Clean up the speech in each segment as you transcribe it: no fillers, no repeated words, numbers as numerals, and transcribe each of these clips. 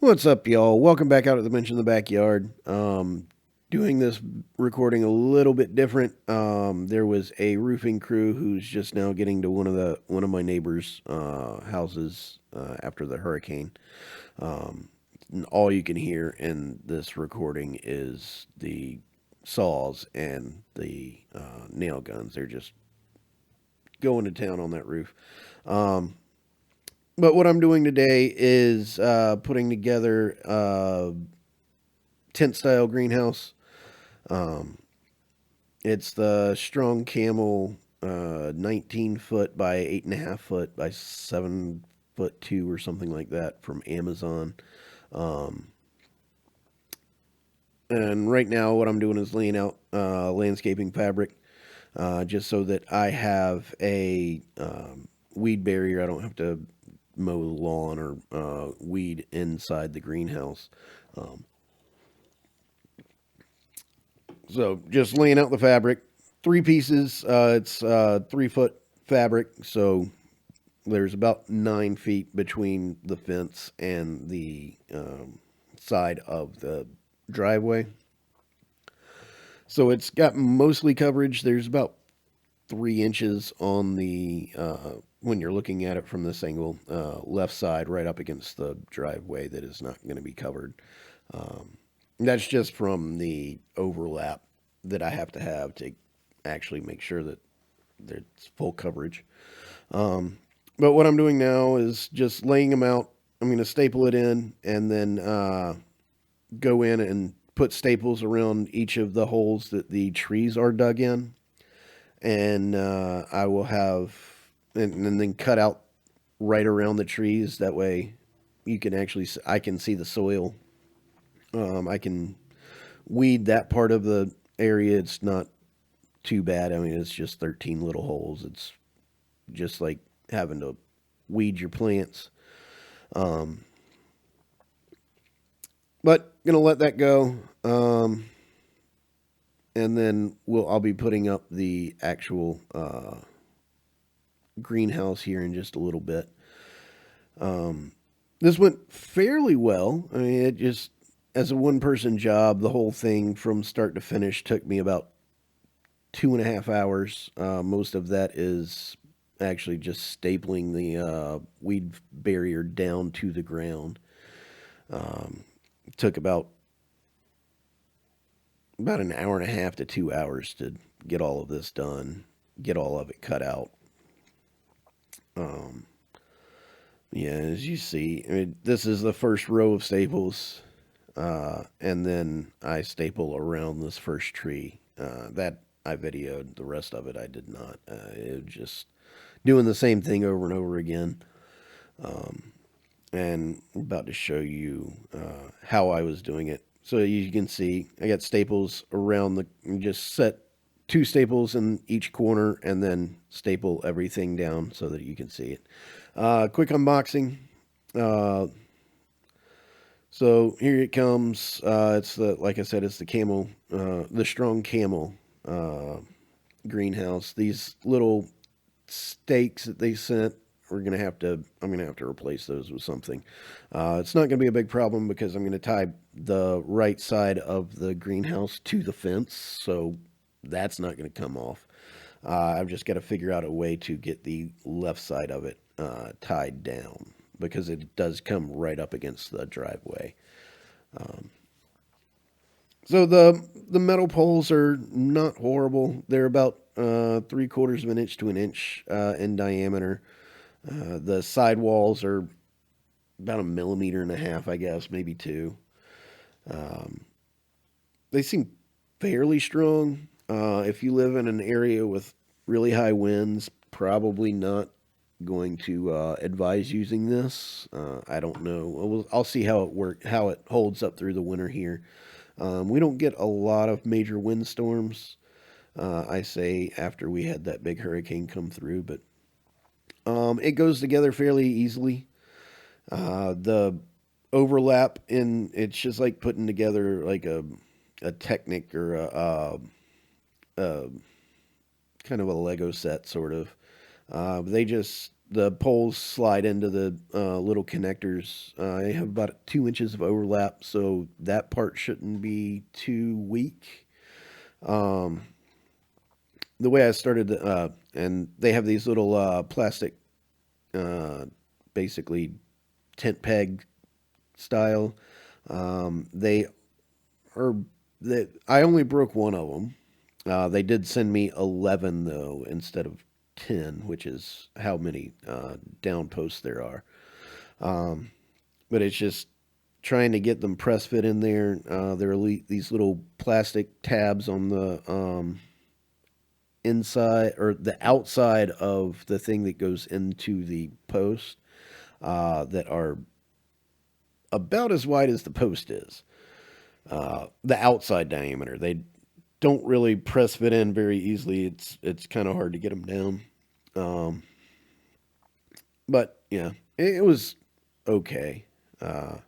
What's up, y'all? Welcome back out at the Bench in the Backyard. Doing this recording a little bit different. There was a roofing crew who's just now getting to one of my neighbors' houses after the hurricane. Um, and all you can hear in this recording is the saws and the nail guns. They're just going to town on that roof. Um, but what I'm doing today is putting together tent style greenhouse. Um, it's the Strong Camel 19 foot by 8.5 foot by 7 foot 2 or something like that from Amazon. Um, and right now, what I'm doing is laying out landscaping fabric just so that I have a weed barrier. I don't have to mow the lawn or weed inside the greenhouse. Um, So just laying out the fabric, three pieces. It's 3 foot fabric, so there's about 9 feet between the fence and the side of the driveway. So it's got mostly coverage. There's about 3 inches on the when you're looking at it from this angle, left side, right up against the driveway, that is not going to be covered. Um, that's just from the overlap that I have to actually make sure that there's full coverage. Um, but what I'm doing now is just laying them out. I'm going to staple it in and then go in and put staples around each of the holes that the trees are dug in. And I will have, and then cut out right around the trees. That way you can actually, I can see the soil. I can weed that part of the area. It's not too bad. I mean, it's just 13 little holes. It's just like having to weed your plants. Um, but gonna let that go. And then I'll be putting up the actual greenhouse here in just a little bit. Um, this went fairly well. I mean, it just, as a one person job, the whole thing from start to finish took me about 2.5 hours. Most of that is actually just stapling the weed barrier down to the ground. It took about an hour and a half to 2 hours to get all of this done, get all of it cut out. Um, yeah, as you see, I mean, this is the first row of staples, and then I staple around this first tree. That I videoed. The rest of it I did not. It was just doing the same thing over and over again. Um, and I'm about to show you how I was doing it. So you can see I got staples around just set two staples in each corner and then staple everything down so that you can see it. Quick unboxing. Uh, so here it comes. It's like I said, it's the camel, the Strong Camel uh, greenhouse. These little stakes that they sent, I'm gonna have to replace those with something. It's not gonna be a big problem because I'm gonna tie the right side of the greenhouse to the fence, so that's not gonna come off. I've just got to figure out a way to get the left side of it tied down because it does come right up against the driveway. Um, so the metal poles are not horrible. They're about 3/4 of an inch to an inch in diameter. The sidewalls are about a millimeter and a half, I guess, maybe two. Um, they seem fairly strong. If you live in an area with really high winds, probably not going to advise using this. I don't know. I'll see how it holds up through the winter here. We don't get a lot of major windstorms. I say after we had that big hurricane come through, but it goes together fairly easily. The overlap in it's just like putting together like a Technic or a kind of a Lego set sort of. They just the poles slide into the little connectors. I have about 2 inches of overlap, so that part shouldn't be too weak. Um, the way I started, and they have these little plastic, uh, basically tent peg style. They are that I only broke one of them. They did send me 11 though instead of 10, which is how many down posts there are. Um, but it's just trying to get them press fit in there. There are these little plastic tabs on the inside or the outside of the thing that goes into the post that are about as wide as the post is. The outside diameter. They don't really press fit in very easily. It's kind of hard to get them down. Um, but yeah, it was okay. Uh,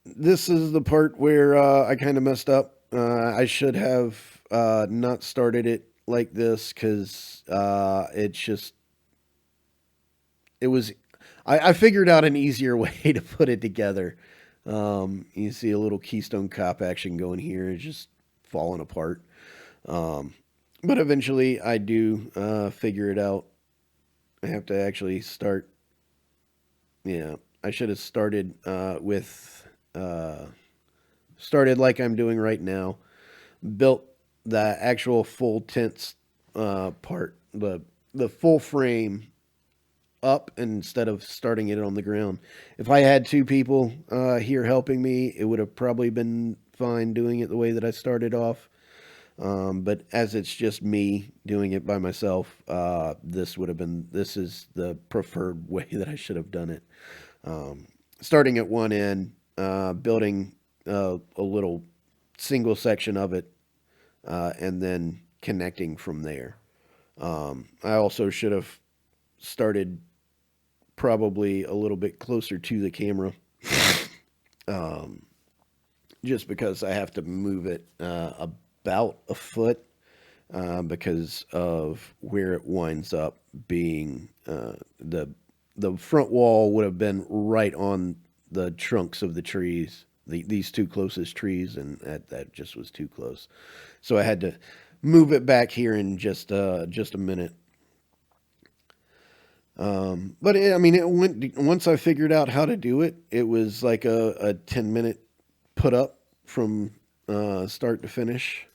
this is the part where I kind of messed up. I should have not started it like this because it's just it was. I figured out an easier way to put it together. You see a little Keystone Cop action going here. It's just falling apart. Um, but eventually, I do figure it out. I have to actually start. Yeah, I should have started with started like I'm doing right now. Built the actual full tents part, the full frame up instead of starting it on the ground. If I had two people here helping me, it would have probably been fine doing it the way that I started off. But as it's just me doing it by myself, this is the preferred way that I should have done it. Starting at one end, building a little single section of it, and then connecting from there. I also should have started probably a little bit closer to the camera, um, just because I have to move it about a foot because of where it winds up being. The front wall would have been right on the trunks of the trees, these two closest trees, and that just was too close. So I had to move it back here in just a minute. But I mean, it went once I figured out how to do it. It was like a 10-minute put up from start to finish.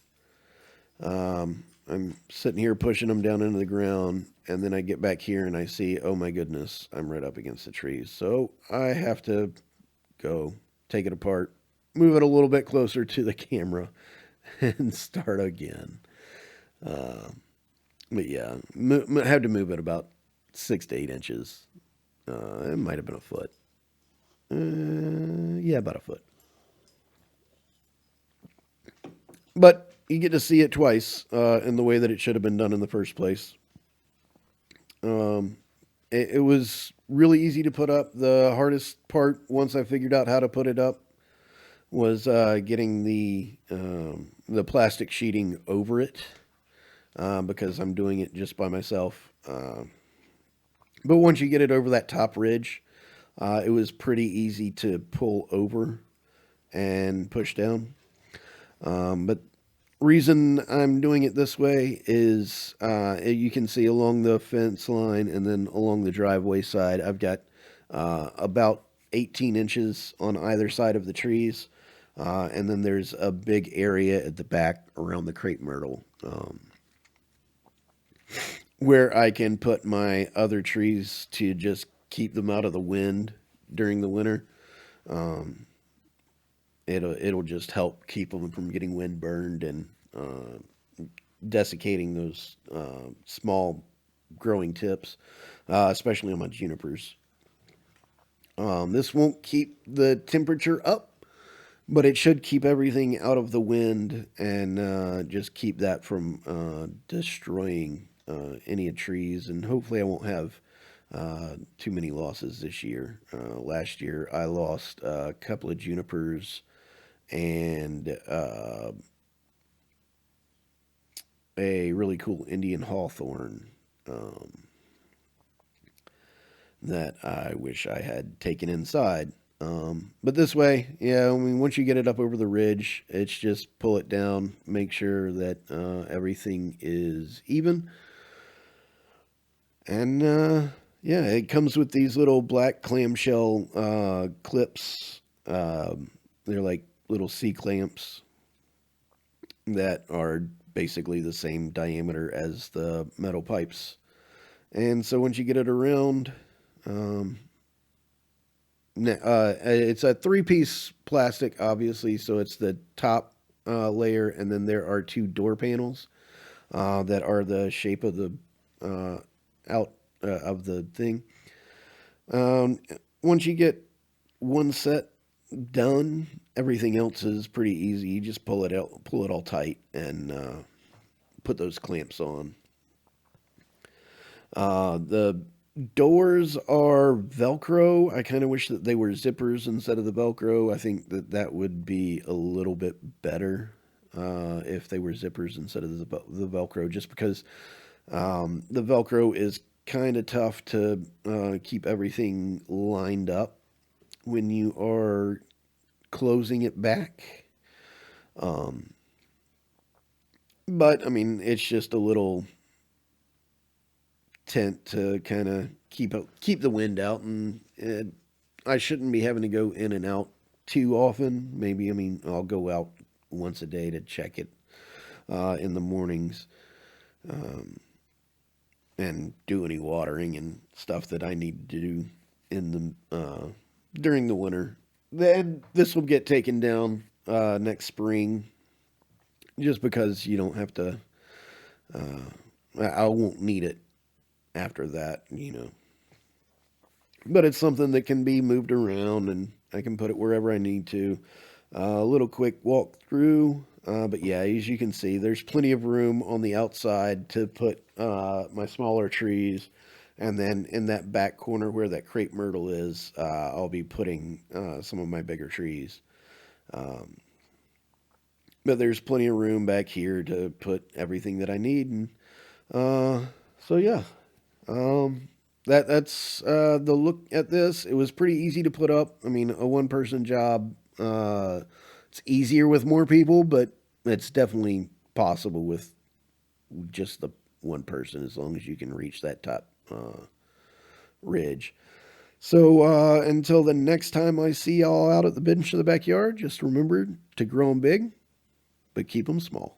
I'm sitting here pushing them down into the ground, and then I get back here and I see, oh my goodness, I'm right up against the trees. So I have to go take it apart, move it a little bit closer to the camera, and start again. Uh, but yeah, had to move it about 6 to 8 inches. It might have been a foot. Yeah, about a foot. But you get to see it twice in the way that it should have been done in the first place. Um, it was really easy to put up. The hardest part, once I figured out how to put it up, was getting the plastic sheeting over it because I'm doing it just by myself. But once you get it over that top ridge, it was pretty easy to pull over and push down. But reason I'm doing it this way is you can see along the fence line and then along the driveway side, I've got about 18 inches on either side of the trees. And then there's a big area at the back around the crepe myrtle where I can put my other trees to just keep them out of the wind during the winter. Um, it'll just help keep them from getting wind burned and desiccating those small growing tips, especially on my junipers. This won't keep the temperature up, but it should keep everything out of the wind and just keep that from destroying any trees. And hopefully, I won't have too many losses this year. Last year, I lost a couple of junipers and a really cool Indian hawthorn um, that I wish I had taken inside. But this way, yeah, I mean, once you get it up over the ridge, it's just pull it down, make sure that everything is even, and yeah, it comes with these little black clamshell clips. They're like little C clamps that are basically the same diameter as the metal pipes. And so once you get it around, um, it's a three-piece plastic, obviously. So it's the top layer, and then there are two door panels that are the shape of the uh, out of the thing. Um, Once you get one set done, everything else is pretty easy. You just pull it out, pull it all tight, and put those clamps on. The doors are Velcro. I kind of wish that they were zippers instead of the Velcro. I think that that would be a little bit better if they were zippers instead of the Velcro, just because the Velcro is kind of tough to keep everything lined up when you are closing it back. Um, but I mean, it's just a little tent to kind of keep the wind out, and I shouldn't be having to go in and out too often. Maybe I mean I'll go out once a day to check it in the mornings um, and do any watering and stuff that I need to do in the during the winter. Then this will get taken down next spring, just because you don't have to. I won't need it after that, you know. But it's something that can be moved around, and I can put it wherever I need to. A little quick walk through. But yeah, as you can see, there's plenty of room on the outside to put my smaller trees. And then in that back corner where that crepe myrtle is, I'll be putting some of my bigger trees. Um, but there's plenty of room back here to put everything that I need. And so yeah, um, that's the look at this. It was pretty easy to put up. I mean, a one person job. It's easier with more people, but it's definitely possible with just the one person as long as you can reach that top ridge. So until the next time I see y'all out at the bench in the backyard, just remember to grow them big, but keep them small.